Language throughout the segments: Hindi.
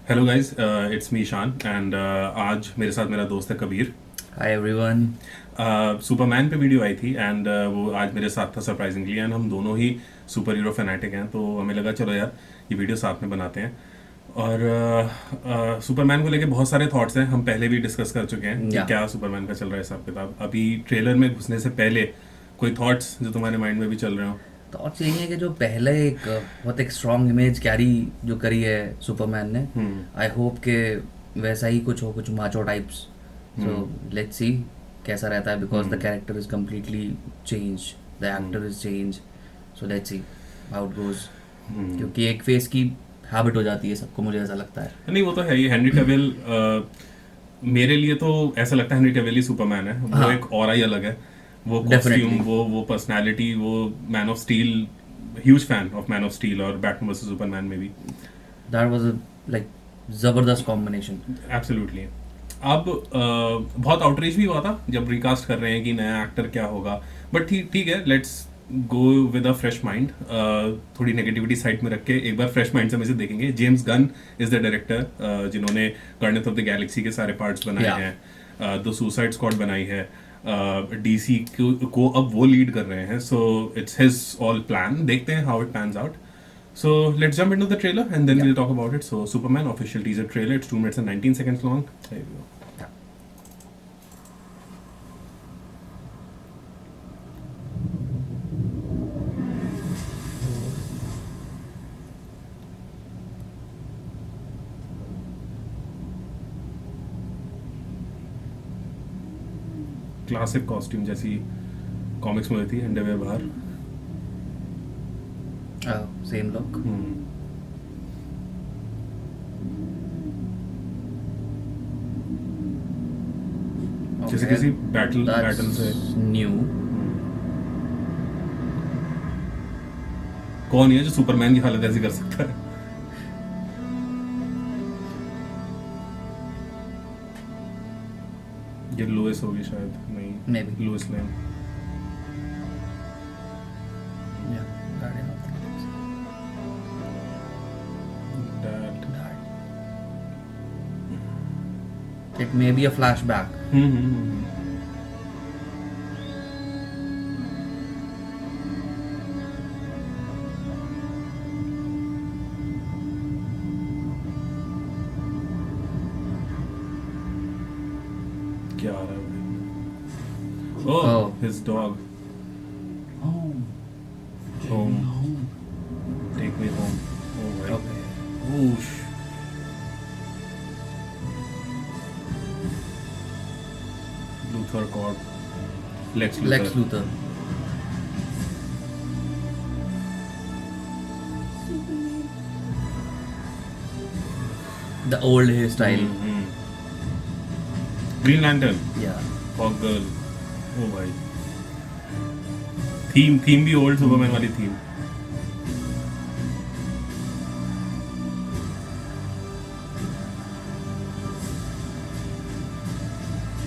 हेलो गाइस, इट्स मी शान एंड आज मेरे साथ मेरा दोस्त है कबीर। Hi everyone. सुपरमैन पे वीडियो आई थी एंड वो आज मेरे साथ था सरप्राइजिंगली, एंड हम दोनों ही सुपर हीरो फैनेटिक हैं, तो हमें लगा चलो यार ये वीडियो साथ में बनाते हैं। और सुपरमैन को लेके बहुत सारे थॉट्स हैं, हम पहले भी डिस्कस कर चुके हैं कि या क्या सुपरमैन का चल रहा है हिसाब किताब। अभी ट्रेलर में घुसने से पहले कोई थॉट्स जो तुम्हारे माइंड में भी चल रहे हो? थॉट्स यही है कि जो पहले एक बहुत एक स्ट्रॉन्ग इमेज कैरी जो करी है सुपरमैन ने, आई होप के वैसा ही कुछ हो, कुछ macho types. So let's see कैसा रहता है, because the character is completely change, the actor is change. So let's see how it goes, क्योंकि एक फेस की हैबिट हो जाती है सबको, मुझे ऐसा लगता है। नहीं, वो तो है ही। हेनरी कैविल, मेरे लिए तो ऐसा लगता है हेनरी कैविल ही सुपरमैन है। वो हाँ, एक और ही अलग है। वो कॉस्ट्यूम, डेफिनेटली। वो पर्सनालिटी, वो man of steel, huge fan of man of steel और बैटमैन वर्सेस सुपरमैन में भी। दैट वाज लाइक जबरदस्त कॉम्बिनेशन। एब्सोल्युटली। अब बहुत आउटरीच भी हुआ था जब रिकास्ट कर रहे हैं कि नया एक्टर क्या होगा, बट ठीक ठीक है, let's go with a fresh mind. थोड़ी नेगेटिविटी साइड में रख के एक बार फ्रेश माइंड से हम इसे देखेंगे। James Gunn is the director जिन्होंने गार्डियंस ऑफ द गैलेक्सी के सारे पार्ट्स बनाए या हैं, द सुसाइड स्क्वाड बनाई है, डीसी को अब वो लीड कर रहे हैं। So it's his all plan, देखते हैं how it pans out. So let's jump into the trailer and then या we'll talk about it. So Superman official teaser trailer. It's 2 minutes and 19 seconds long. There we go. Classic costume जैसी कॉमिक्स में होती है, अंडरवेयर बाहर। Same look. जैसे ओके, किसी बैटल बैटल से। That's new. कौन है जो सुपरमैन की हालत ऐसी कर सकता है? ये लुइस होगी शायद, मे बी। नहीं, लुइस लेन। या guardian of the That. Galaxy. It may be a flashback. Hmm. क्या आ रहा है? Oh, Oh, his dog. home, Home. home। Take me home. Oh भाई। Okay, Whoosh. Luthor God. Lex Luthor. Lex Luthor. The old hair style. Green Lantern. या Hawk Girl. Oh भाई। थीम भी ओल्ड सुपरमैन वाली थीम।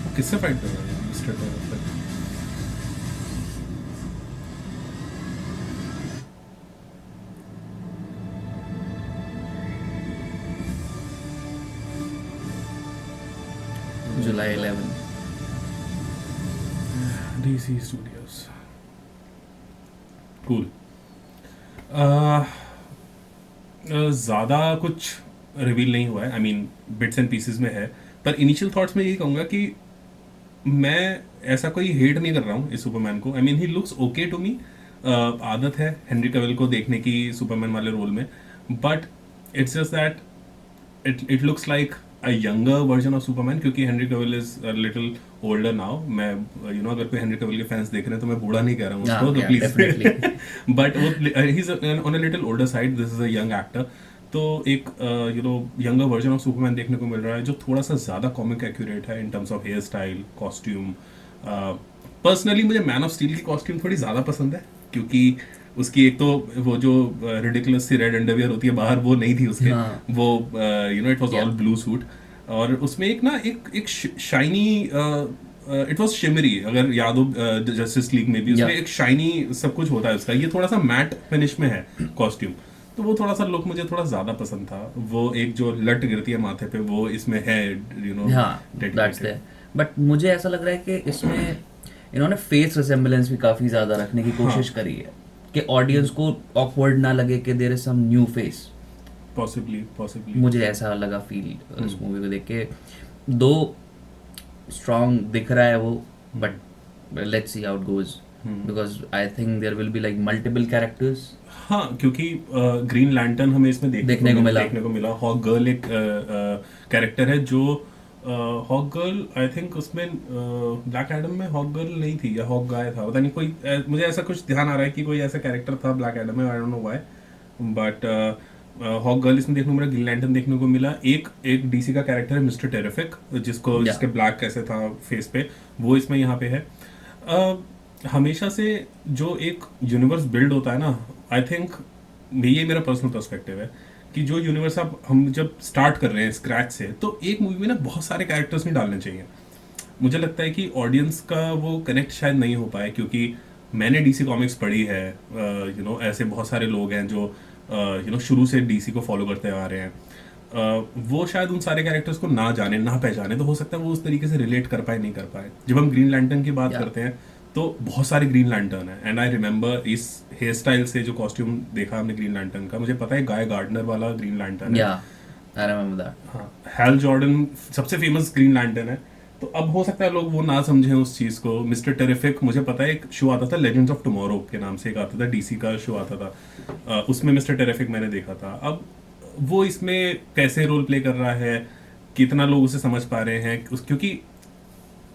वो किससे फाइट कर रहा है मिस्टर टेरेफिक? जुलाई 11। DC Studios. कूल। ज़्यादा कुछ रिवील नहीं हुआ है, I mean bits and pieces में है। पर इनिशियल थॉट्स में यही कहूँगा कि मैं ऐसा कोई हेट नहीं कर रहा हूँ इस सुपरमैन को। I mean he looks okay to me. आदत है हेनरी कैविल को देखने की सुपरमैन वाले रोल में, but it's just that it looks like a younger version of Superman, क्योंकि Henry Cavill is a little older now. मैं अगर कोई हेनरी कैविल के फैंस देख रहे हैं तो मैं बूढ़ा नहीं कह रहा हूँ उसको, तो प्लीज। डेफिनेटली। बट वो he is on a little older side, this is a young actor. तो एक यंगर वर्जन ऑफ सुपरमैन देखने को मिल रहा है जो थोड़ा सा ज़्यादा कॉमिक एक्यूरेट है in terms of hair style, costume. Personally मुझे मैन ऑफ स्टील की कॉस्ट्यूम थोड़ी ज़्यादा पसंद है, क्योंकि उसकी एक तो वो जो रिडिकुलस सी रेड अंडरवियर होती है बाहर, वो नहीं थी उसके। हाँ। वो इट वाज या ऑल ब्लू सूट, और उसमें एक ना एक शाइनी, इट वाज शिमरी, अगर याद हो जस्टिस लीग में भी या उसमें एक शाइनी सब कुछ होता है उसका। ये थोड़ा सा मैट फिनिश में है कॉस्ट्यूम, तो वो थोड़ा सा लुक मुझे थोड़ा ज़्यादा पसंद था। वो एक जो लट गिरती है माथे पे वो इसमें है, यू नो, हाँ, दैट्स डेडिकेटेड। देयर। बट मुझे ऐसा लग रहा है कि इसमें इन्होंने फेस रिसेम्बलेंस भी काफ़ी ज़्यादा रखने की हाँ, कोशिश करी है कि ऑडियंस को ऑकवर्ड ना लगे कि there is some new face. Possibly possibly. मुझे ऐसा लगा फील इस मूवी को देख के। दो स्ट्रॉन्ग दिख रहा है वो, but let's see how it goes, because I think there will be like multiple characters हाँ, क्योंकि ग्रीन लैंटर्न हमें इसमें देखने को मिला। देखने को मिला। हॉक गर्ल एक कैरेक्टर है जो हॉक गर्ल, आई थिंक उसमें ब्लैक एडम में हॉक गर्ल नहीं थी या हॉक गाय था, पता नहीं, कोई मुझे ऐसा कुछ ध्यान आ रहा है कि कोई ऐसा कैरेक्टर था ब्लैक एडम में, I don't know why. But Hawk Girl इसमें देखने को मिला, ग्रीन लैंटर्न देखने को मिला। एक एक डीसी का कैरेक्टर है मिस्टर टेरिफिक, या जिसके ब्लैक कैसे था फेस पे, वो इसमें यहाँ पे है। हमेशा से जो एक यूनिवर्स बिल्ड होता है ना, आई थिंक ये मेरा पर्सनल पर्सपेक्टिव है कि जो यूनिवर्स आप हम जब स्टार्ट कर रहे हैं स्क्रैच से, तो एक मूवी में ना बहुत सारे कैरेक्टर्स नहीं डालने चाहिए। मुझे लगता है कि ऑडियंस का वो कनेक्ट शायद नहीं हो पाए, क्योंकि मैंने डीसी कॉमिक्स पढ़ी है, यू नो, ऐसे बहुत सारे लोग हैं जो यू नो शुरू से डीसी को फॉलो करते आ रहे हैं। वो शायद उन सारे कैरेक्टर्स को ना जाने ना पहचाने, तो हो सकता है वो उस तरीके से रिलेट कर पाए नहीं कर पाए। जब हम ग्रीन लैंटर्न की बात या करते हैं तो बहुत सारे ग्रीन लैंटर्न है, एंड आई रिमेंबर इस हेयर स्टाइल से जो कॉस्ट्यूम देखा हमने ग्रीन लैंटर्न का, मुझे पता है गाय गार्डनर वाला ग्रीन लैंटर्न है। या आई रिमेंबर दैट। हाँ, हैल जॉर्डन सबसे फेमस ग्रीन लैंटर्न है। तो अब हो सकता है लोग वो ना समझें उस चीज को। मिस्टर टेरिफिक, मुझे पता है एक शो आता था लेजेंड्स ऑफ टुमारो के नाम से, एक आता था डीसी का शो आता था, उसमें मिस्टर टेरिफिक मैंने देखा था। अब वो इसमें कैसे रोल प्ले कर रहा है, कितना लोग उसे समझ पा रहे हैं क्योंकि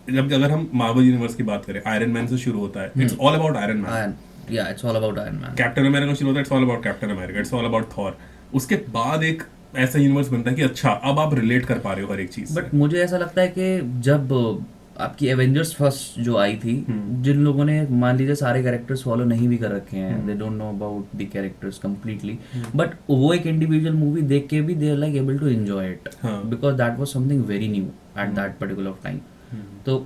जब अगर हम मार्वल यूनिवर्स की बात करें, आयरन मैन से शुरू होता है, it's all about Iron Man. Iron, या it's all about Iron Man. Captain America शुरू होता है, it's all about Captain America, it's all about Thor. उसके बाद एक ऐसा यूनिवर्स बनता है कि अच्छा अब आप रिलेट कर पा रहे हो हर एक चीज से। बट मुझे ऐसा लगता है कि जब आपकी एवेंजर्स फर्स्ट जो आई थी, जिन लोगों ने मान लीजिए सारे कैरेक्टर्स फॉलो नहीं भी कर रखे हैं, they don't know about the characters completely, but वो एक इंडिविजुअल मूवी देख के भी they are like able to enjoy it, हाँ। Because that was something very new at that particular time. तो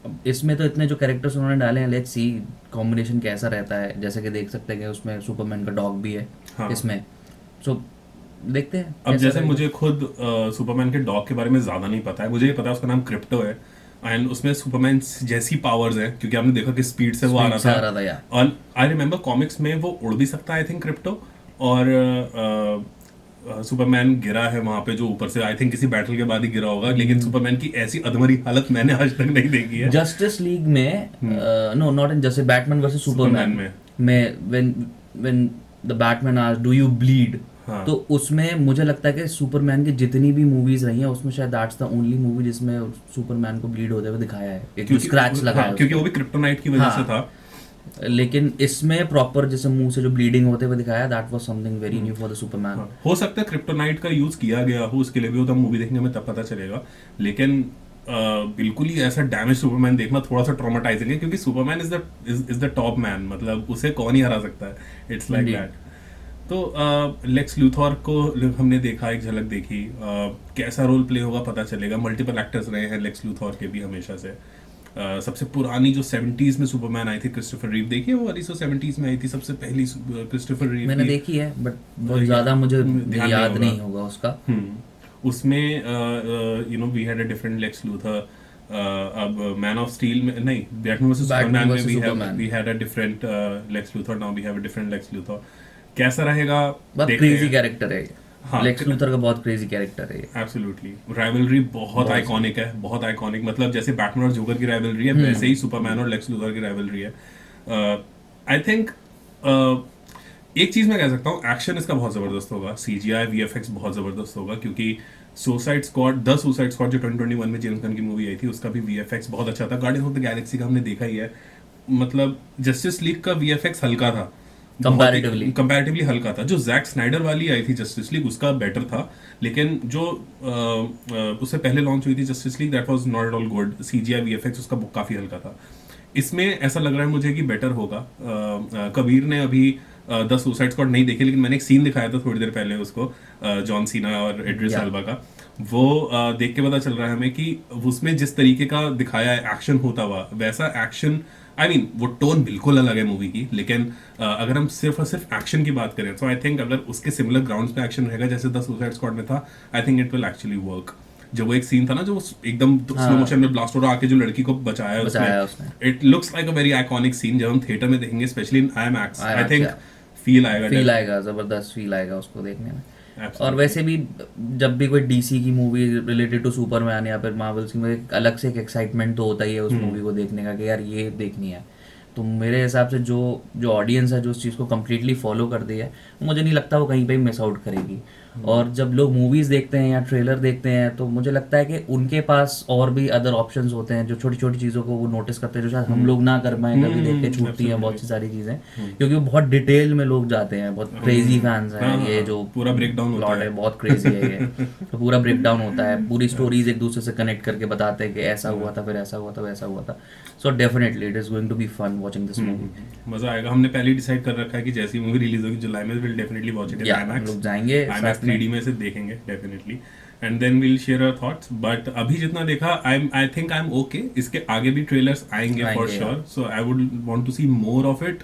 अब इसमें तो इतने जो कैरेक्टर्स उन्होंने डाले हैं, लेट्स सी कॉम्बिनेशन कैसा रहता है। जैसे कि देख सकते हैं कि उसमें सुपरमैन का डॉग भी है हाँ। इसमें, सो देखते हैं अब कैसा जैसे रहेगा। मुझे खुद सुपरमैन के डॉग के बारे में ज्यादा नहीं पता है, मुझे ये पता है उसका नाम क्रिप्टो है, एंड उसमें सुपरमैन जैसी पावर्स हैं, क्योंकि आपने देखा कि स्पीड से वो आ Speed से आ रहा रहा था, या था। और आई रिमेम्बर कॉमिक्स में वो उड़ भी सकता है, आई थिंक क्रिप्टो। और सुपरमैन गिरा है वहां पे जो ऊपर से, आई थिंक किसी बैटल के बाद ही गिरा होगा, लेकिन सुपरमैन की ऐसी अधमरी हालत मैंने आज तक नहीं देखी है। जस्टिस लीग में, no not in just Batman versus Superman Superman में when the Batman asked do you bleed, हाँ। तो उसमें मुझे लगता है कि सुपरमैन की जितनी भी मूवीज रही हैं उसमें शायद दैट्स द ओनली मूवी जिसमें सुपरमैन को ब्लीड होते हुए दिखाया है, एक क्योंकि स्क्रैच लगा हाँ, है क्योंकि उस वो भी क्रिप्टोनाइट की वजह हाँ। से था। पे। लेकिन इसमें प्रॉपर जैसे मुंह से जो ब्लीडिंग होते हुए दिखाया, that was something very new for the Superman. हाँ, हो सकता है क्रिप्टोनाइट का यूज किया गया हो उसके लिए भी, वो तो मूवी देखने में तब पता चलेगा। लेकिन बिल्कुल ही ऐसा डैमेज सुपरमैन देखना थोड़ा सा ट्रॉमेटाइजिंग है, क्योंकि Superman is the top man, मतलब उसे कौन ही हरा सकता है, इट्स लाइक Indeed. दैट। तो लेक्स लूथर को हमने देखा, एक झलक देखी, कैसा रोल प्ले होगा पता चलेगा। मल्टीपल एक्टर्स रहे हैं लेक्स लूथर के भी हमेशा से। सबसे पुरानी जो 70s में सुपरमैन आई थी, क्रिस्टोफर रीव, देखी है वो वाली, 70s में आई थी सबसे पहली क्रिस्टोफर रीव मैंने की। देखी है बट बहुत ज्यादा मुझे ध्यान याद नहीं नहीं होगा उसका। उसमें you know we had a different Lex Luthor. अब मैन ऑफ स्टील में नहीं, बैटमैन वर्सेस Batman सुपरमैन में versus Superman. We had a different Lex Luthor, now we have a different Lex Luthor. कैसा रहेगा बहुत देखते क्रेजी हैं। कैरेक्टर है, हाँ, लेक्स लूथर का बहुत क्रेजी कैरेक्टर है ये। एब्सोल्युटली। राइवलरी बहुत आइकॉनिक है, बहुत आइकॉनिक, मतलब जैसे बैटमैन और जोकर की राइवलरी है, वैसे ही सुपरमैन और लेक्स लूथर की राइवलरी है। आई थिंक एक चीज मैं कह सकता हूँ, एक्शन इसका बहुत जबरदस्त होगा, सीजीआई वीएफएक्स बहुत जबरदस्त होगा, क्योंकि सुसाइड स्क्वाड जो 2021 में जेम्स गन की मूवी आई थी, उसका भी वीएफएक्स बहुत अच्छा था। गार्डियंस ऑफ द गैलेक्सी का हमने देखा ही है, मतलब जस्टिस लीग का वीएफएक्स हल्का था, कंपैरेटिवली हल्का था। जो जैक स्नाइडर वाली आई थी जस्टिस लीग, उसका बेटर था, लेकिन जो उससे पहले लॉन्च हुई थी justice league, that was not at all good. CGI VFX उसका काफी हल्का था। इसमें ऐसा लग रहा है मुझे कि बेटर होगा। कबीर ने अभी द सुसाइड स्क्वाड नहीं देखी, लेकिन मैंने एक सीन दिखाया था थोड़ी देर पहले उसको, जॉन सीना और एड्रिस एल्बा का, वो देख के पता चल रहा है हमें कि उसमें जिस तरीके का दिखाया है एक्शन होता हुआ, वैसा एक्शन आई मीन वो टोन बिल्कुल अलग है मूवी की, लेकिन अगर हम सिर्फ और सिर्फ एक्शन की बात करें तो आई थिंक अगर उसके सिमिलर ग्राउंड्स पे एक्शन रहेगा जैसे द सुसाइड स्क्वाड में था, I think it will actually work. जो वो एक सीन था ना जो वो एकदम स्लो मोशन में ब्लास्ट हो रहा आके जो लड़की को बचाया बचाया उसने, उसने। It looks like a very iconic scene. जब हम थिएटर में देखेंगे specially in IMAX, I IMAX, think yeah. Feel आएगा फील आएगा, जबरदस्त फील आएगा उसको देखने में। और Absolutely. वैसे भी जब भी कोई डीसी की मूवी रिलेटेड टू सुपरमैन या फिर मार्वल्स की, एक अलग से एक एक्साइटमेंट तो होता ही है उस मूवी को देखने का कि यार ये देखनी है। तो मेरे हिसाब से जो जो ऑडियंस है जो उस चीज़ को कम्प्लीटली फॉलो कर दी है, मुझे नहीं लगता वो कहीं पे मिस आउट करेगी। और जब लोग मूवीज़ देखते हैं या ट्रेलर देखते हैं तो मुझे लगता है कि उनके पास और भी अदर ऑप्शंस होते हैं जो छोटी छोटी चीज़ों को वो नोटिस करते हैं, जो शायद हम लोग ना कर पाएँ, कभी देख के छूटती हैं बहुत सी सारी चीज़ें, क्योंकि वो बहुत डिटेल में लोग जाते हैं, बहुत क्रेजी फैंस हैं। ये जो पूरा ब्रेकडाउन होता प्लॉट है बहुत क्रेजी है ये। तो पूरा ब्रेकडाउन होता है, पूरी स्टोरीज एक दूसरे से कनेक्ट करके बताते हैं कि ऐसा हुआ था, फिर ऐसा हुआ था, वैसा हुआ था। So definitely it is going to be fun watching this movie. मजा आएगा। हमने पहले डिसाइड कर रखा है कि जैसी मूवी रिलीज होगी जुलाई में, will definitely watch it in या हम IMAX। लोग जाएंगे IMAX साथ में। 3D में से देखेंगे definitely, and then will share our thoughts. But अभी जितना देखा I think I am okay. इसके आगे भी ट्रेलर्स आएंगे फॉर आएंगे, sure, so I would want to see more of it.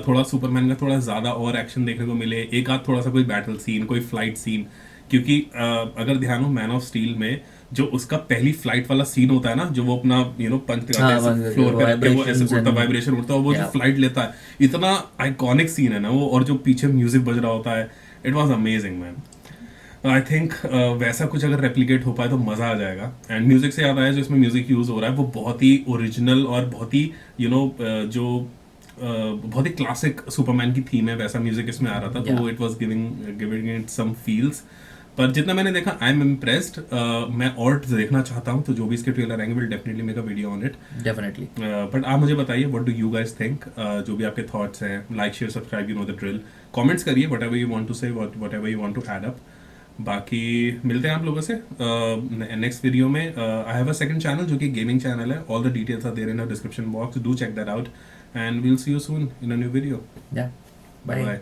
थोड़ा सुपरमैन का थोड़ा ज्यादा और एक्शन देखने को मिले, एक आध थोड़ा सा कोई बैटल सीन, कोई फ्लाइट सीन। क्योंकि अगर ध्यान हो मैन ऑफ स्टील में जो उसका पहली फ्लाइट वाला सीन होता है ना, जो वो अपना पंच हाँ, लगाते हैं फ्लोर पे रख के, वो ऐसे vibrations उड़ता, and- वाइब्रेशन उड़ता है, वो जो Yeah. फ्लाइट लेता है, इतना आइकॉनिक सीन है ना वो, और जो पीछे म्यूजिक बज रहा होता है, it was amazing man. I think वैसा कुछ अगर रेप्लिकेट हो पाए तो मजा आ जाएगा। एंड म्यूजिक से याद आया, जो इसमें म्यूजिक यूज हो रहा है वो बहुत ही ओरिजिनल और बहुत ही जो बहुत ही क्लासिक सुपरमैन की थीम है, वैसा म्यूजिक इसमें आ रहा था। तो it was giving it some feels. पर जितना मैंने देखा आई एम इम्प्रेस्ड। मैं और देखना चाहता हूँ, तो जो भी इसके ट्रेलर आएंगे will definitely make a video on it. Definitely. But आप मुझे बताइए what do you guys think, जो भी आपके थॉट्स हैं। Like share subscribe, you know the drill. Comments करिए whatever you want to say, whatever you want to add up. बाकी मिलते हैं आप लोगों से नेक्स्ट वीडियो में। I have a second channel जो कि गेमिंग चैनल है, all the details are there in the description box, do check that out and we'll see you soon in a new video. या बाय बाय। बाय।